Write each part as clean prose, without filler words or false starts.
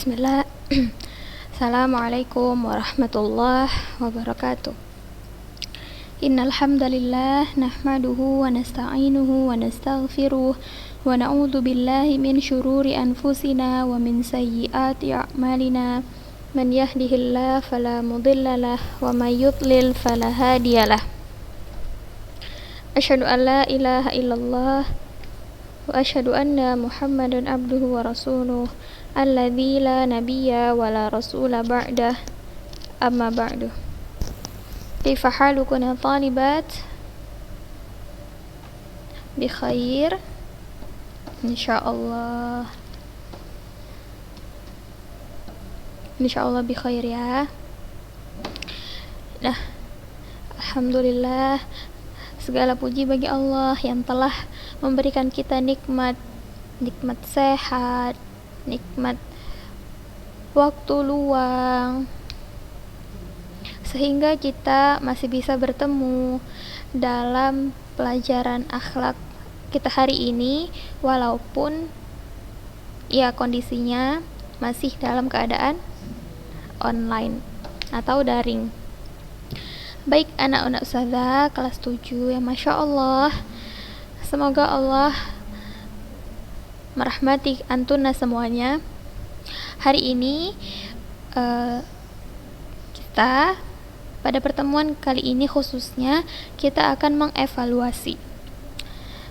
Bismillah. Assalamualaikum warahmatullahi wabarakatuh. Innal hamdalillah nahmaduhu wa nasta'inuhu wa nastaghfiruh wa na'udzu billahi min syururi anfusina wa min sayyiati a'malina. Man yahdihillahu fala mudhillalah wa may yudlil fala hadiyalah. Asyhadu an la ilaha illallah wa asyhadu anna Muhammadan abduhu wa rasuluh alladzi la nabiyya wa la rasula ba'dah, amma ba'du. Kaifa halukum ya talibat? Bi khair insyaallah. Insyaallah bi khair ya. Nah, alhamdulillah, segala puji bagi Allah yang telah memberikan kita nikmat sehat, nikmat waktu luang, sehingga kita masih bisa bertemu dalam pelajaran akhlak kita hari ini, walaupun ya kondisinya masih dalam keadaan online atau daring. Baik anak-anak ustazah kelas 7 ya, Masya Allah, semoga Allah merahmati antuna semuanya. Hari ini kita pada pertemuan kali ini khususnya kita akan mengevaluasi.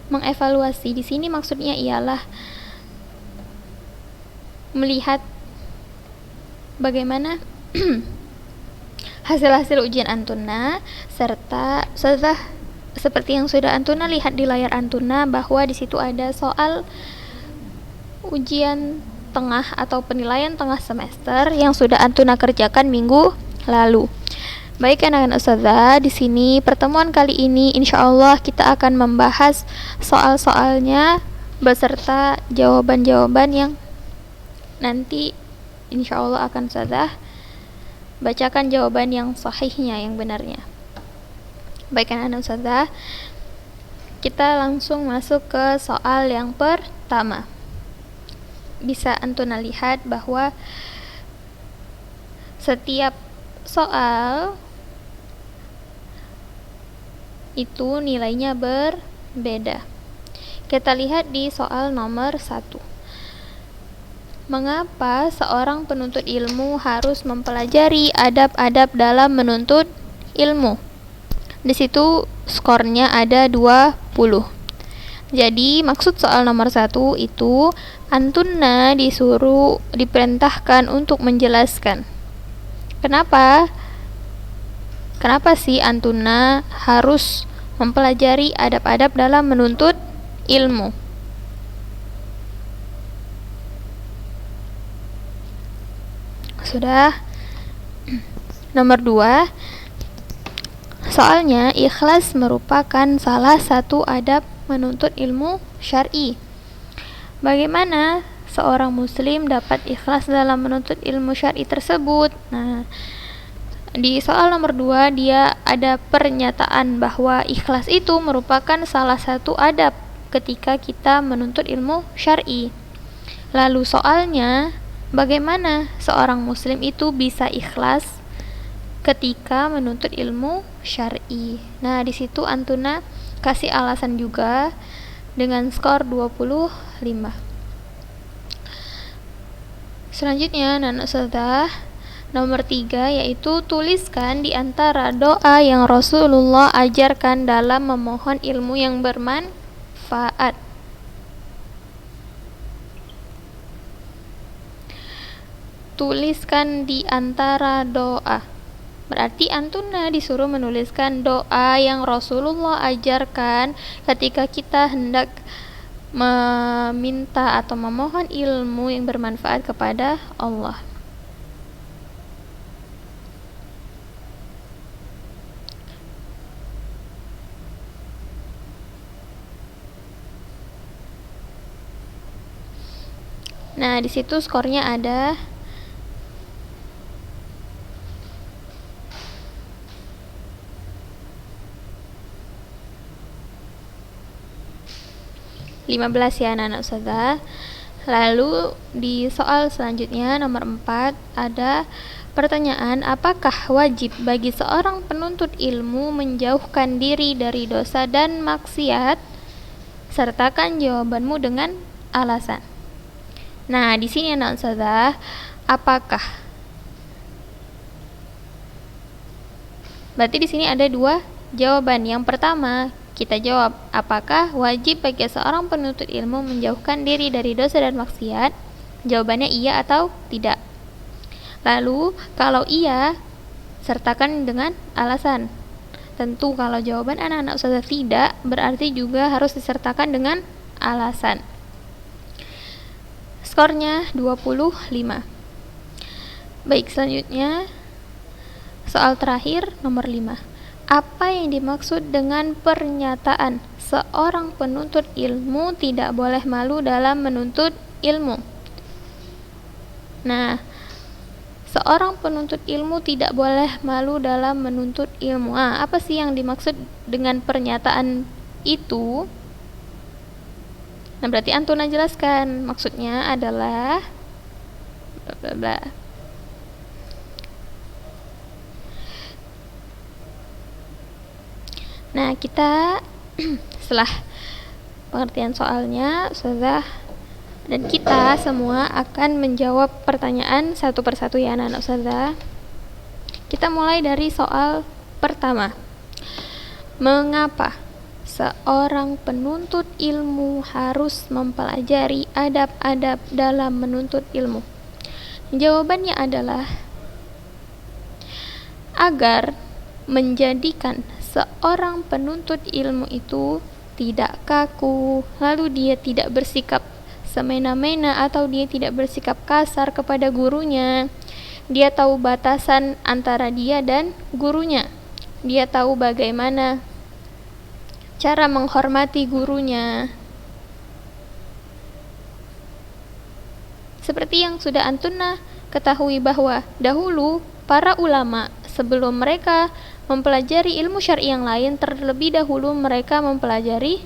Mengevaluasi di sini maksudnya ialah melihat bagaimana hasil-hasil ujian antuna, serta seperti yang sudah antuna lihat di layar antuna bahwa di situ ada soal ujian tengah atau penilaian tengah semester yang sudah antuna kerjakan minggu lalu. Baik anak-anak ustazah, di sini pertemuan kali ini insyaallah kita akan membahas soal-soalnya beserta jawaban-jawaban yang nanti insyaallah akan ustazah bacakan jawaban yang sahihnya, yang benarnya. Baik anak-anak ustazah, kita langsung masuk ke soal yang pertama. Bisa antuna lihat bahwa setiap soal itu nilainya berbeda. Kita lihat di soal nomor 1. Mengapa seorang penuntut ilmu harus mempelajari adab-adab dalam menuntut ilmu? Di situ skornya ada 20. Jadi maksud soal nomor 1 itu antuna diperintahkan untuk menjelaskan kenapa sih antuna harus mempelajari adab-adab dalam menuntut ilmu. Sudah. Nomor 2, soalnya ikhlas merupakan salah satu adab menuntut ilmu syar'i. Bagaimana seorang muslim dapat ikhlas dalam menuntut ilmu syar'i tersebut? Nah, di soal nomor 2 dia ada pernyataan bahwa ikhlas itu merupakan salah satu adab ketika kita menuntut ilmu syar'i. Lalu soalnya, bagaimana seorang muslim itu bisa ikhlas ketika menuntut ilmu syar'i? Nah, di situ antuna kasih alasan juga dengan skor 25. Selanjutnya anak ustazah, nomor 3 yaitu tuliskan di antara doa yang Rasulullah ajarkan dalam memohon ilmu yang bermanfaat. Tuliskan di antara doa. Berarti antuna disuruh menuliskan doa yang Rasulullah ajarkan ketika kita hendak meminta atau memohon ilmu yang bermanfaat kepada Allah. Nah, di situ skornya ada 15 ya anak-anak ustazah. Lalu di soal selanjutnya nomor 4 ada pertanyaan, apakah wajib bagi seorang penuntut ilmu menjauhkan diri dari dosa dan maksiat? Sertakan jawabanmu dengan alasan. Nah, di sini anak ustazah, apakah? Berarti di sini ada dua jawaban. Yang pertama, kita jawab, apakah wajib bagi seorang penuntut ilmu menjauhkan diri dari dosa dan maksiat? Jawabannya iya atau tidak. Lalu, kalau iya, sertakan dengan alasan. Tentu kalau jawaban anak-anak ustazah tidak, berarti juga harus disertakan dengan alasan. Skornya 25. Baik, selanjutnya soal terakhir nomor 5. Apa yang dimaksud dengan pernyataan seorang penuntut ilmu tidak boleh malu dalam menuntut ilmu? Nah, seorang penuntut ilmu tidak boleh malu dalam menuntut ilmu. Apa sih yang dimaksud dengan pernyataan itu? Nah, berarti Antuna jelaskan. Maksudnya adalah bla bla bla. Nah, kita setelah pengertian soalnya, ustazah dan kita semua akan menjawab pertanyaan satu persatu ya anak-anak ustazah. Kita mulai dari soal pertama. Mengapa seorang penuntut ilmu harus mempelajari adab-adab dalam menuntut ilmu? Jawabannya adalah agar menjadikan seorang penuntut ilmu itu tidak kaku, lalu dia tidak bersikap semena-mena atau dia tidak bersikap kasar kepada gurunya. Dia tahu batasan antara dia dan gurunya. Dia tahu bagaimana cara menghormati gurunya. Seperti yang sudah Antuna ketahui bahwa dahulu para ulama sebelum mereka mempelajari ilmu syar'i yang lain, terlebih dahulu mereka mempelajari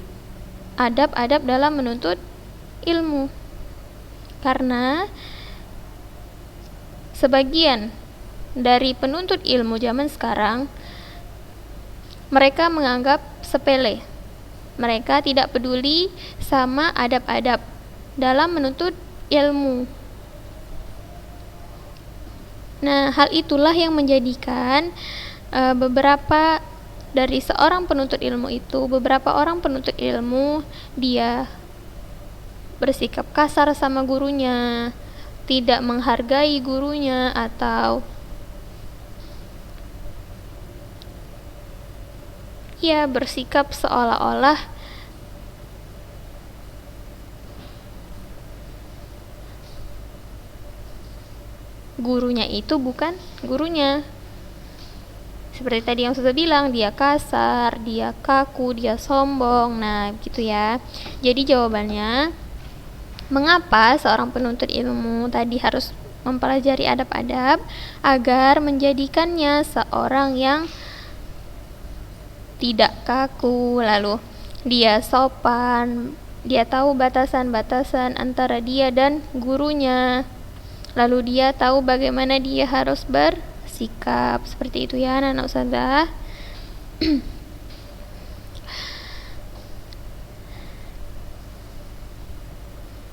adab-adab dalam menuntut ilmu. Karena sebagian dari penuntut ilmu zaman sekarang mereka menganggap sepele. Mereka tidak peduli sama adab-adab dalam menuntut ilmu. Nah, hal itulah yang menjadikan beberapa dari seorang penuntut ilmu itu, beberapa orang penuntut ilmu, dia bersikap kasar sama gurunya, tidak menghargai gurunya, atau ia bersikap seolah-olah gurunya itu bukan gurunya. Seperti tadi yang sudah bilang, dia kasar, dia kaku, dia sombong. Nah, gitu ya. Jadi jawabannya, mengapa seorang penuntut ilmu tadi harus mempelajari adab-adab? Agar menjadikannya seorang yang tidak kaku, lalu dia sopan, dia tahu batasan-batasan antara dia dan gurunya, lalu dia tahu bagaimana dia harus bersikap. Seperti itu ya anak-anak ustazah.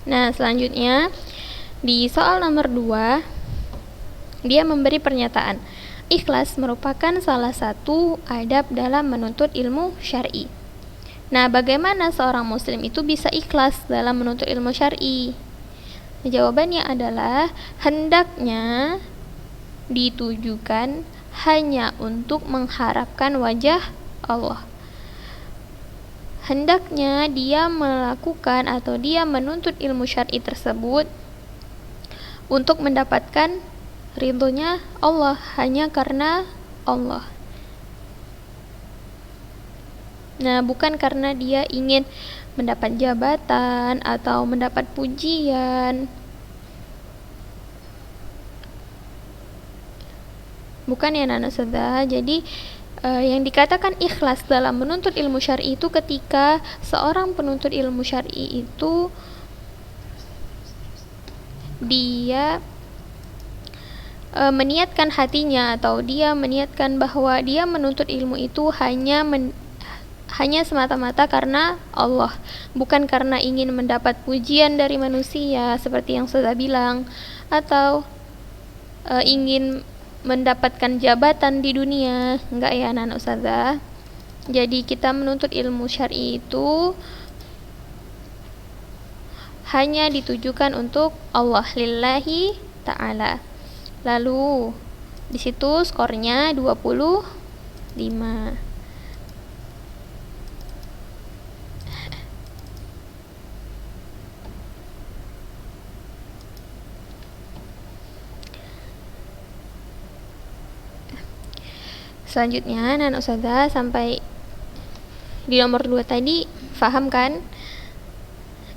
Nah, selanjutnya di soal nomor 2 dia memberi pernyataan, ikhlas merupakan salah satu adab dalam menuntut ilmu syar'i. Nah, bagaimana seorang muslim itu bisa ikhlas dalam menuntut ilmu syar'i? Jawabannya adalah hendaknya ditujukan hanya untuk mengharapkan wajah Allah. Hendaknya dia melakukan atau dia menuntut ilmu syar'i tersebut untuk mendapatkan ridhonya Allah, hanya karena Allah. Nah, bukan karena dia ingin mendapat jabatan atau mendapat pujian. Bukan ya anak-anak ustazah. Jadi yang dikatakan ikhlas dalam menuntut ilmu syar'i itu ketika seorang penuntut ilmu syar'i itu dia meniatkan hatinya, atau dia meniatkan bahwa dia menuntut ilmu itu hanya semata-mata karena Allah, bukan karena ingin mendapat pujian dari manusia seperti yang sudah bilang, atau ingin mendapatkan jabatan di dunia. Enggak ya anak-anak ustazah. Jadi kita menuntut ilmu syar'i itu hanya ditujukan untuk Allah, lillahi ta'ala. Lalu di situ skornya 25. Selanjutnya anak ustazah sampai di nomor 2 tadi paham kan?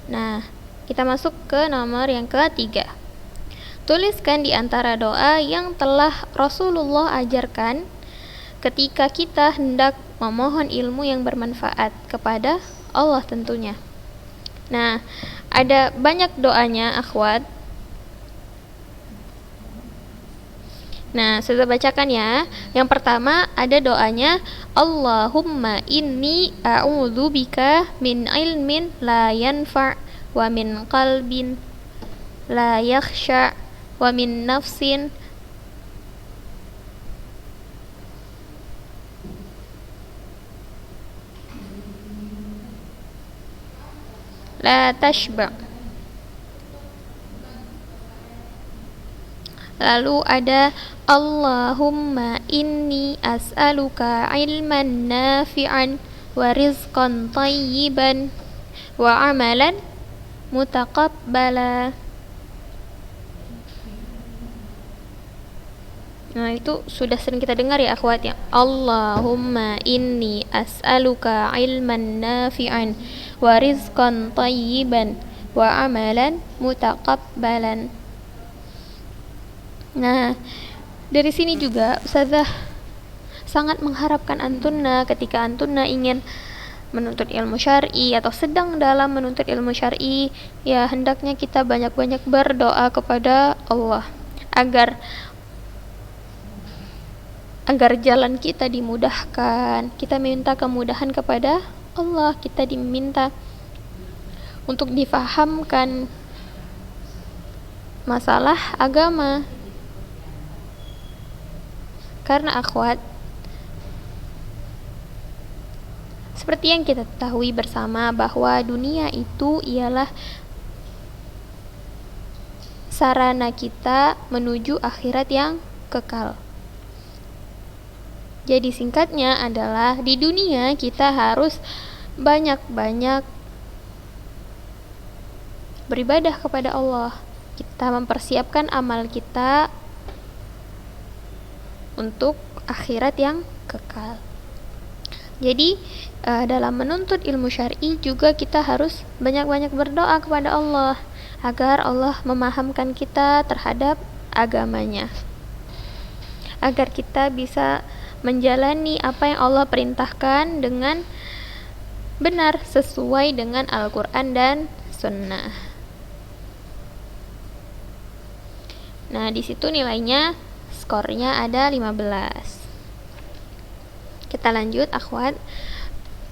Nah, kita masuk ke nomor yang ketiga. Tuliskan di antara doa yang telah Rasulullah ajarkan ketika kita hendak memohon ilmu yang bermanfaat kepada Allah tentunya. Nah, ada banyak doanya akhwat. Nah, saya bacakan ya. Yang pertama ada doanya, Allahumma inni a'udzubika min ilmin la yanfa' wa min qalbin la yakhsha' wa min nafsin la tashba'. Lalu ada Allahumma inni as'aluka ilman nafi'an wa rizqan tayyiban wa amalan mutaqabbala. Nah, itu sudah sering kita dengar ya akhwat ya. Allahumma inni as'aluka ilman nafi'an wa rizqan tayyiban wa amalan mutaqabbalan. Nah, dari sini juga ustazah sangat mengharapkan antunna ketika antunna ingin menuntut ilmu syar'i atau sedang dalam menuntut ilmu syar'i, ya hendaknya kita banyak-banyak berdoa kepada Allah agar jalan kita dimudahkan. Kita minta kemudahan kepada Allah, kita diminta untuk difahamkan masalah agama. Karena akhwat, seperti yang kita ketahui bersama bahwa dunia itu ialah sarana kita menuju akhirat yang kekal. Jadi singkatnya adalah di dunia kita harus banyak-banyak beribadah kepada Allah. Kita mempersiapkan amal kita untuk akhirat yang kekal. Jadi dalam menuntut ilmu syar'i juga kita harus banyak-banyak berdoa kepada Allah agar Allah memahamkan kita terhadap agamanya, agar kita bisa menjalani apa yang Allah perintahkan dengan benar sesuai dengan Al-Quran dan Sunnah. Nah, di situ nilainya skornya ada 15. Kita lanjut akhwat.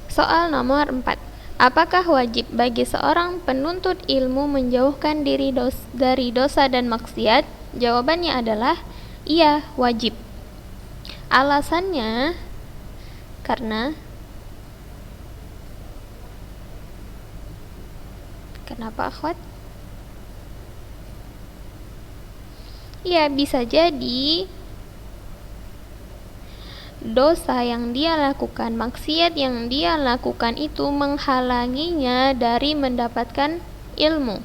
Soal nomor 4. Apakah wajib bagi seorang penuntut ilmu menjauhkan diri dari dosa dan maksiat? Jawabannya adalah iya, wajib. Alasannya karena kenapa akhwat? Ya, bisa jadi dosa yang dia lakukan, maksiat yang dia lakukan itu menghalanginya dari mendapatkan ilmu.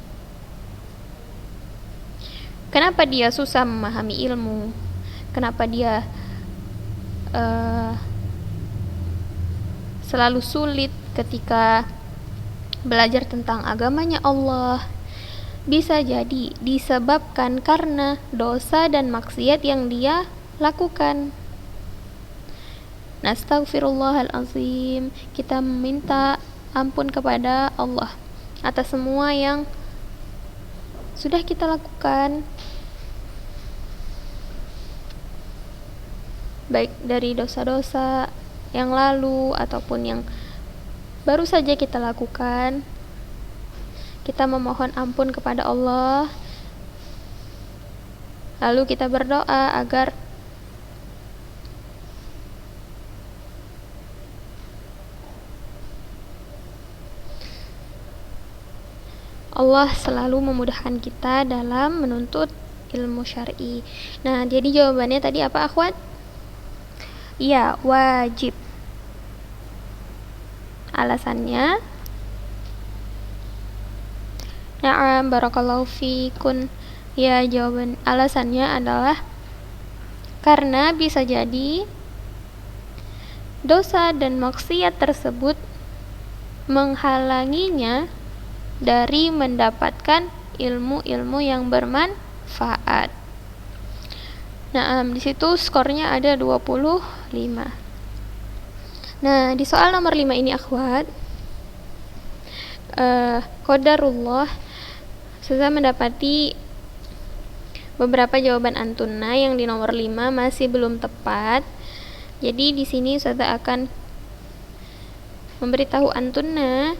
Kenapa dia susah memahami ilmu? Kenapa dia selalu sulit ketika belajar tentang agamanya Allah? Bisa jadi disebabkan karena dosa dan maksiat yang dia lakukan. Nastaghfirullahalazim. Kita meminta ampun kepada Allah atas semua yang sudah kita lakukan, baik dari dosa-dosa yang lalu ataupun yang baru saja kita lakukan, kita memohon ampun kepada Allah, lalu kita berdoa agar Allah selalu memudahkan kita dalam menuntut ilmu syar'i. Nah, jadi jawabannya tadi apa, akhwat? Iya, wajib. Alasannya, na'am, barakallahu fikun. Ya, jawaban alasannya adalah karena bisa jadi dosa dan maksiat tersebut menghalanginya dari mendapatkan ilmu-ilmu yang bermanfaat. Nah, di situ skornya ada 25. Nah, di soal nomor 5 ini, akhwat, qadarullah, saya mendapati beberapa jawaban antuna yang di nomor 5 masih belum tepat. Jadi di sini saya akan memberitahu antuna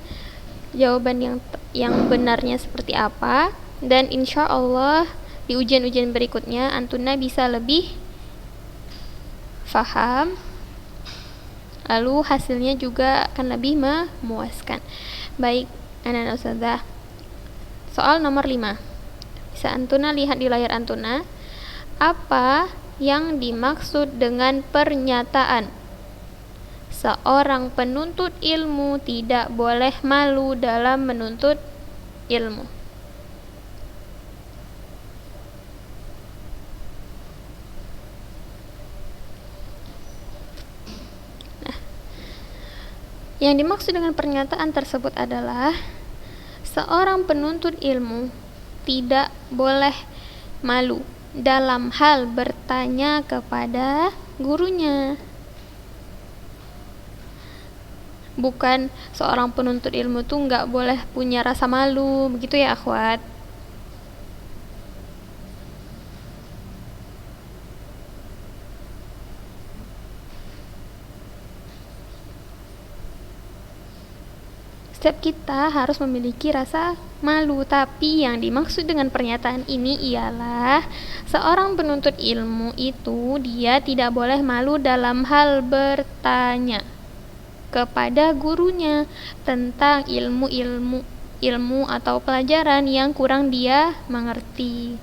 jawaban yang benarnya seperti apa, dan insya Allah di ujian-ujian berikutnya antuna bisa lebih faham, lalu hasilnya juga akan lebih memuaskan. Baik, anak-anak ustazah, soal nomor 5 bisa antuna lihat di layar antuna. Apa yang dimaksud dengan pernyataan seorang penuntut ilmu tidak boleh malu dalam menuntut ilmu? Nah, yang dimaksud dengan pernyataan tersebut adalah seorang penuntut ilmu tidak boleh malu dalam hal bertanya kepada gurunya. Bukan seorang penuntut ilmu tuh nggak boleh punya rasa malu, begitu ya, akhwat? Setiap kita harus memiliki rasa malu, tapi yang dimaksud dengan pernyataan ini ialah seorang penuntut ilmu itu dia tidak boleh malu dalam hal bertanya kepada gurunya tentang ilmu atau pelajaran yang kurang dia mengerti.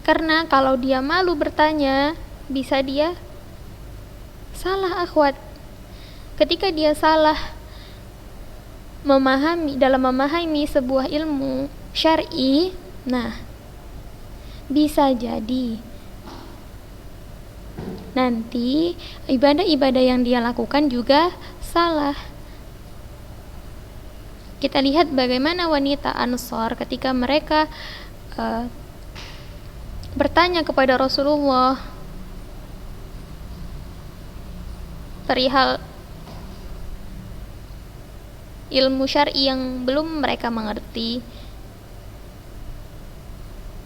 Karena kalau dia malu bertanya, bisa dia salah, akhwat. Ketika dia salah memahami sebuah ilmu syar'i, nah, bisa jadi nanti ibadah-ibadah yang dia lakukan juga salah. Kita lihat bagaimana wanita Ansor ketika mereka bertanya kepada Rasulullah perihal ilmu syar'i yang belum mereka mengerti.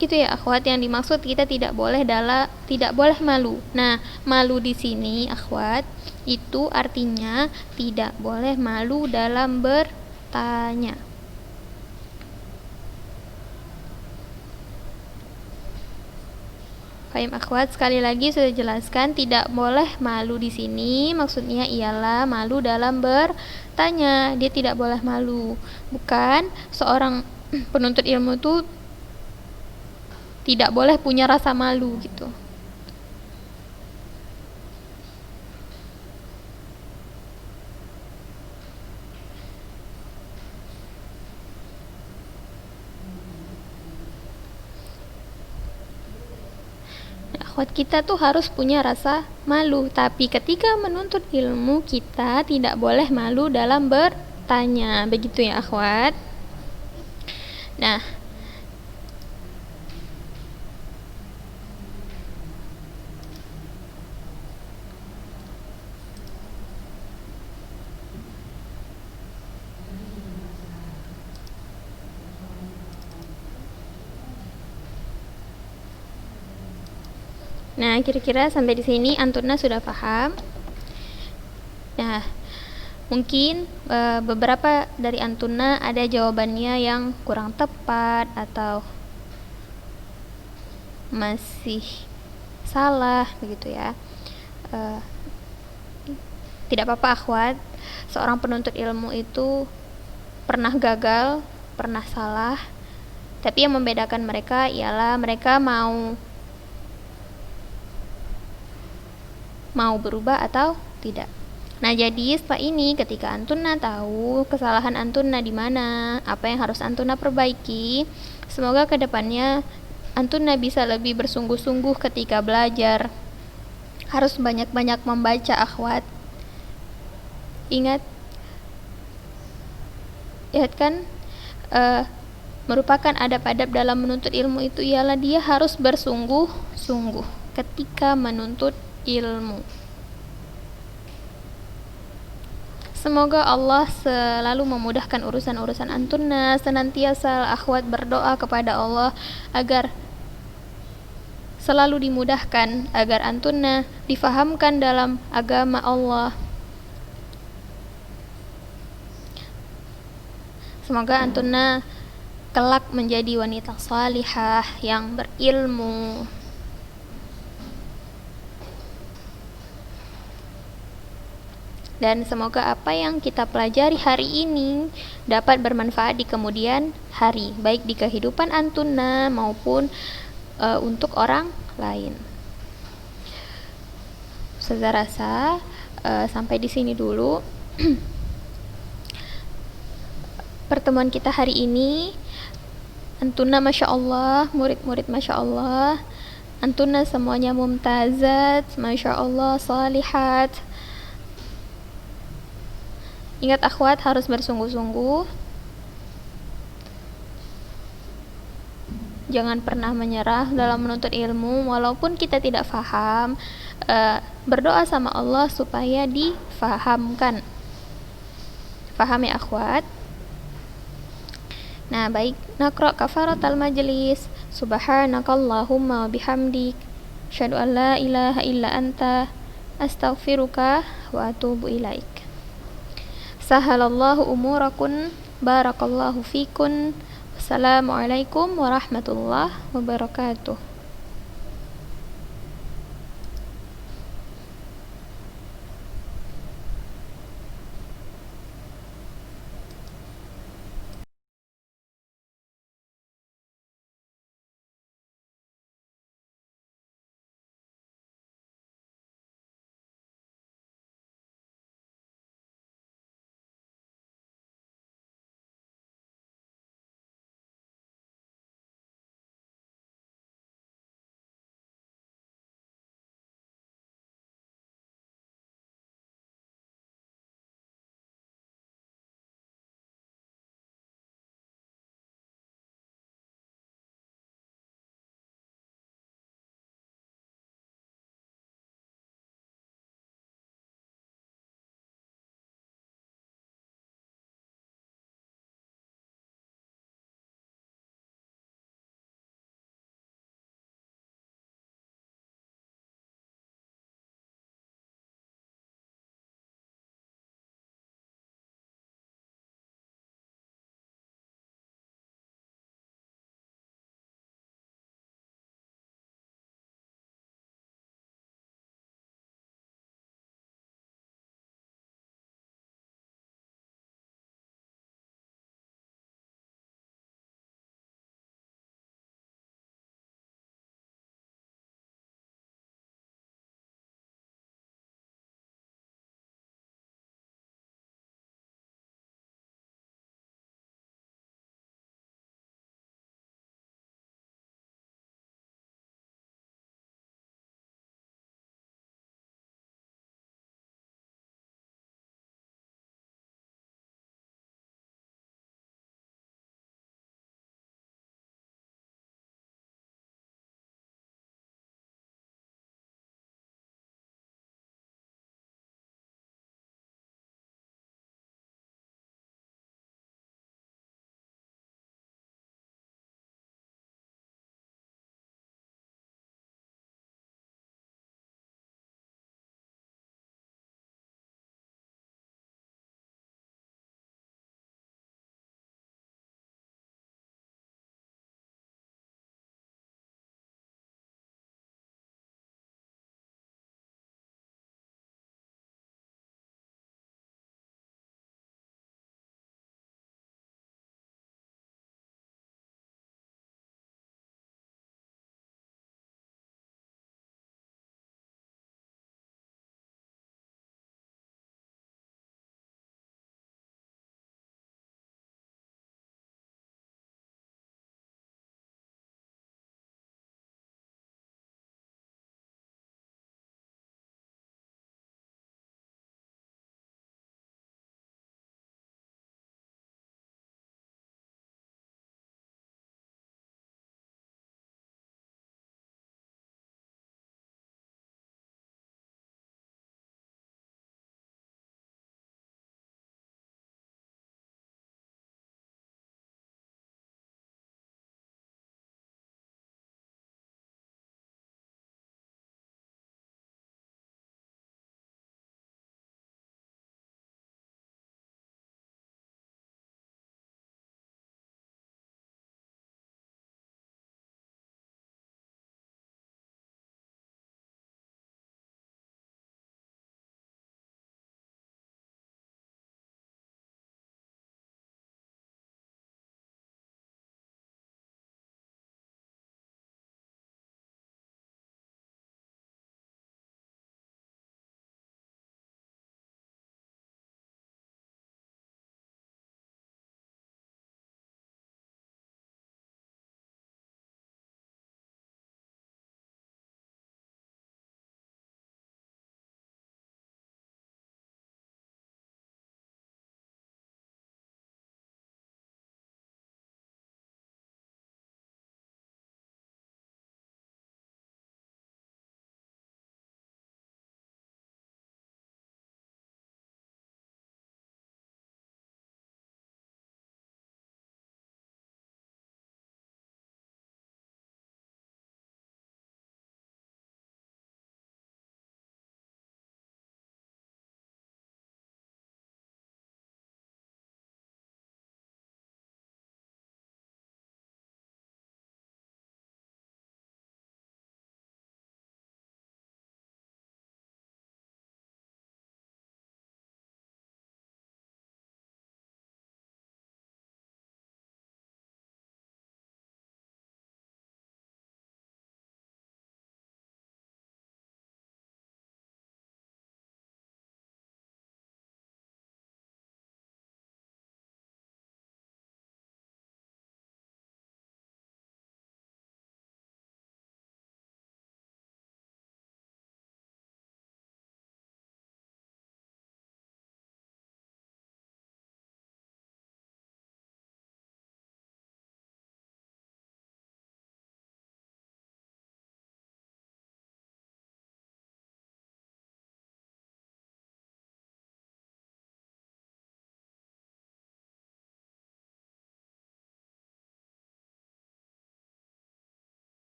Itu ya, akhwat, yang dimaksud kita tidak boleh malu. Nah, malu di sini, akhwat, itu artinya tidak boleh malu dalam bertanya. Fahim, akhwat? Sekali lagi sudah jelaskan, tidak boleh malu di sini maksudnya ialah malu dalam bertanya. Dia tidak boleh malu. Bukan seorang penuntut ilmu itu tidak boleh punya rasa malu gitu. Nah, akhwat, kita tuh harus punya rasa malu, tapi ketika menuntut ilmu kita tidak boleh malu dalam bertanya. Begitu ya, akhwat? Nah, Nah, kira-kira sampai di sini Antuna sudah paham. Nah, mungkin beberapa dari Antuna ada jawabannya yang kurang tepat atau masih salah begitu ya. Tidak apa-apa akhwat, seorang penuntut ilmu itu pernah gagal, pernah salah, tapi yang membedakan mereka ialah mereka mau berubah atau tidak. Nah, jadi setelah ini ketika Antuna tahu kesalahan Antuna di mana, apa yang harus Antuna perbaiki, semoga kedepannya Antuna bisa lebih bersungguh-sungguh ketika belajar. Harus banyak-banyak membaca akhwat. Ingat kan merupakan adab-adab dalam menuntut ilmu itu ialah dia harus bersungguh-sungguh ketika menuntut ilmu. Semoga Allah selalu memudahkan urusan-urusan Antuna. Senantiasa akhwat berdoa kepada Allah agar selalu dimudahkan, agar Antuna difahamkan dalam agama Allah. Semoga Antuna kelak menjadi wanita salihah yang berilmu. Dan semoga apa yang kita pelajari hari ini dapat bermanfaat di kemudian hari, baik di kehidupan Antuna maupun untuk orang lain. Saya rasa sampai di sini dulu pertemuan kita hari ini. Antuna Masya Allah, murid-murid Masya Allah, Antuna semuanya mumtazat, Masya Allah, salihat. Ingat akhwat, harus bersungguh-sungguh, jangan pernah menyerah dalam menuntut ilmu. Walaupun kita tidak faham, berdoa sama Allah supaya difahamkan. Faham ya akhwat? Nah, baik, naqra kafaratal majlis. Subhanakallahumma bihamdik, asyhadu an la ilaha illa anta, astaghfiruka wa atubu ilaik. Sahalallahu umurakun, barakallahu fikun. Wassalamualaikum warahmatullahi wabarakatuh.